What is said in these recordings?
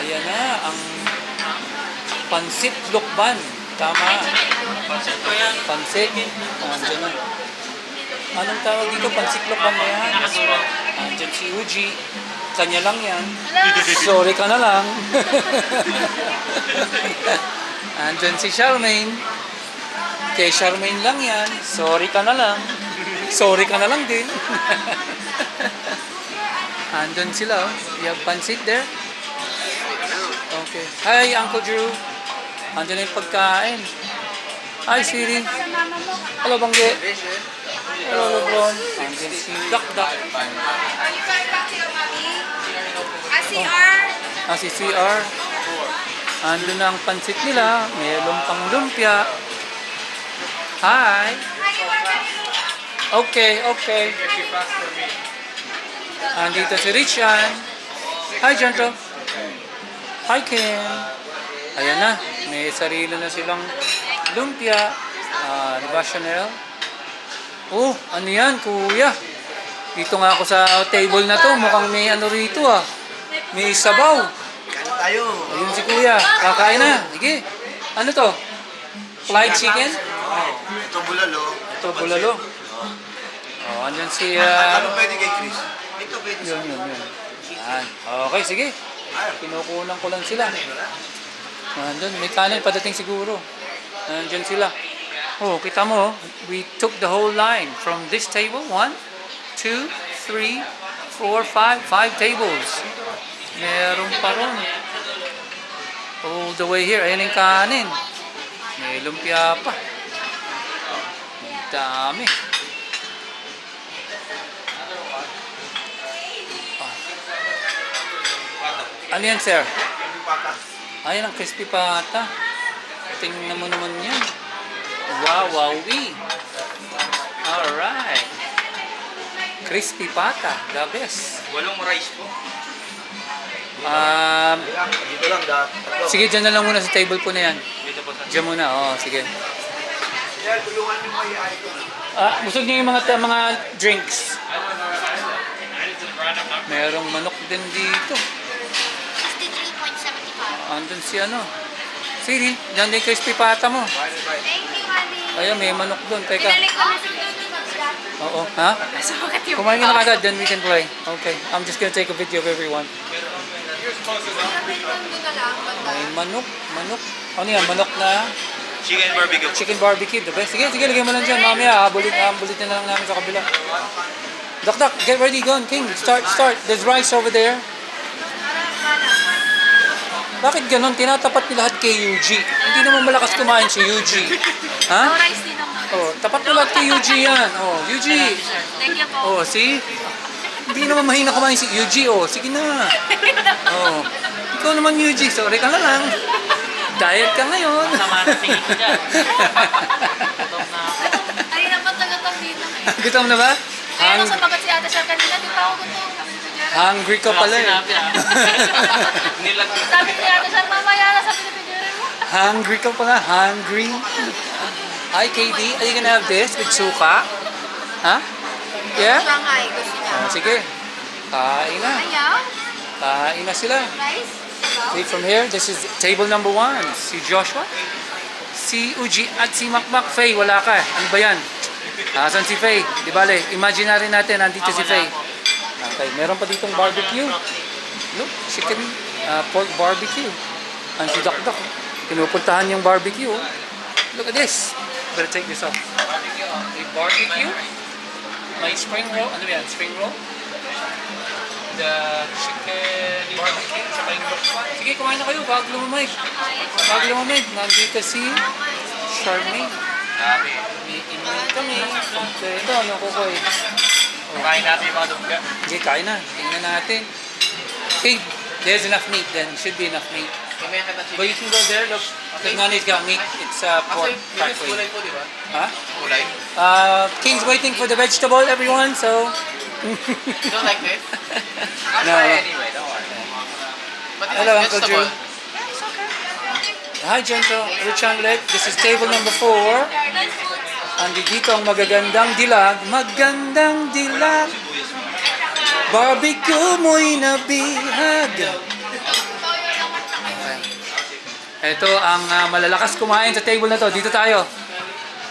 Ayan na, ang pansit lukban. Tama. Pansit ko yan. Pansit. Andyan na. Anong tawag dito? Pansit lukban na yan? Andyan si Uji. Kanya lang yan. Sorry ka na lang. Andyan si Charmaine. Kay Charmaine lang yan. Sorry ka na lang. Sorry ka na lang din. Andyan sila. Oh. You have pansit there? Okay. Hi, Uncle Drew. Andyan na yung pagkain. Hi, Siri. Hello, Bangge. Hello, Lebron. Andyan si Dakdak. Si CR. Andun na ang pansit nila. Mayroon pang lumpia. Hi. Okay. Andito si Richan. Hi, Janto. Hi, Kim. Ayan na. May sarili na silang lumpia. Diba, Chanel? Oh, ano yan, kuya? Dito nga ako sa table na to. Mukhang may ano rito ah. May sabaw. Kain tayo. Ayun si kuya. Kakain na. Sige. Ano to? Fried chicken? Ito bulalo. Ito, bulalo. Oh, andyan si... Ano pwede kay Chris? Ito pwede sa Yun. Yan. Okay, sige. Kinukunan ko lang sila. Andyan, may kanin. Padating siguro. Andyan sila. Oh, kita mo. We took the whole line from this table. 1, 2, 3, 4, 5. 5 tables. Meron pa ron. All the way here. Ayan yung kanin. May lumpia pa. Ang dami. Ano yan, sir? Ayan ang crispy pata. Tingnan mo naman yan. Wow, wowie. Alright. Crispy pata. The best. Walong rice po. dito lang tatlo. Sige, dyan na lang muna sa table po na yan. Dito po sa... Dyan muna. Oo, sige. Yan, tulungan niyo may ay ko. Busog niyo yung mga drinks. Merong manok din dito. 63.75. Andun si ano. Sige, dyan din crispy pata mo. Thank you, honey. Ayun, may manok doon. Teka. Pinalik ko na Oo. Ha? sumakat yung Kumain ka na kagad, then we can play. Okay. I'm just gonna take a video of everyone. May manok. Ano yan? Manok na Chicken barbecue po. chicken barbecue. The best. Sige, lagay mo lang dyan. Mamaya, habulit na lang namin sa kabila. Dakdak, get ready. Go on, King. Start. There's rice over there. Bakit ganun? Tinatapat ni lahat kay Yuji. Hindi naman malakas kumain si Yuji. Ha? rice din ako. Oh, tapat mo lahat kay Yuji yan. Oh, Yuji. Thank you po. Oh, see? Hindi naman mahina kumain si Yuji. Oh, sige na. Oh. Ikaw naman, Yuji. Sorry ka na lang. Diet ka ngayon. Sama na tingin ko dyan. Ay, dapat tagatang dito. Gutom na ba? Kaya nung sumagat si Ate Shar kanina, di pa ako gutom. Hungry ka pala eh. Sinabi Nilag... Sabi ni Ate Shar, mamaya na sa pinipidyorin mo. Hungry ka pala. Hungry. Hi, KD. Are you gonna have this with suka? Ha? Yeah? Shanghai, gusto niya. Oh, sige. Kain na. Ayaw? Kain na sila. Rice? See from here, this is table number 1. Si Joshua, si Uji, at si Makmak. Faye, wala ka. Ano ba yan? Asan si Faye? Di bale, imaginary natin, nandito si Faye. Okay, meron pa ditong barbecue. Look, chicken, pork barbecue. Ang si Dakdak. Pinupuntahan yung barbecue. Look at this. Better take this off. May barbecue. May spring roll. Ano yan? Spring roll? The chicken barbecue. Saka yung lokpan. Sige, kumain na kayo. Bago lumamig. Nandito si Charmaine. May email kami. So ito, ano ko ko eh. Kumain natin yung mga dugga. Sige, kain na. Tingnan natin. Okay, there's enough meat then. Should be enough meat. Kumain ka na chicken. But you can go there, look. The nani's got meat. It's pork. Kulay po, di ba? Huh? Kulay. King's waiting for the vegetable, everyone, so... You don't like this? I'll No. try anyway, don't worry. But this Hello, is Uncle Drew. vegetable. Hi, Gento. Richard Lake. This is table number 4. Andito ang magagandang dilag. Magandang dilag. Barbecue mo'y nabihag. Ito ang malalakas kumain sa table na to. Dito tayo.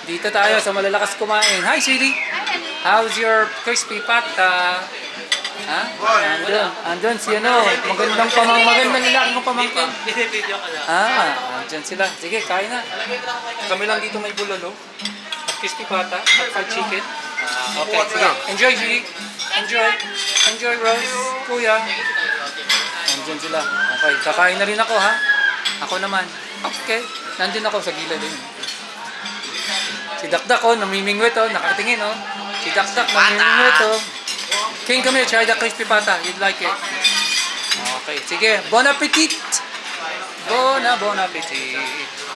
Dito tayo sa malalakas kumain. Hi, sweetie. How's your crispy pata? Ha? Andun si ano, magandang lalaki ng pamangkin. Binibideo ka lang. Andyan sila. Sige, kain na. Kami lang dito may bulalo. Crispy pata, at fried chicken. Okay, sige. Enjoy, G. Enjoy. Enjoy, Rose. Kuya. Andyan sila. Okay, kakain na rin ako, ha? Ako naman. Okay. Nandun ako sa gilid din. Si Dakdak, oh, namimingwit, oh. Nakatingin, oh. Si Dakdak, namimingwit, oh. King, come here. Try the crispy pata. You'd like it. Okay, sige. Bon appetit! Bon appetit!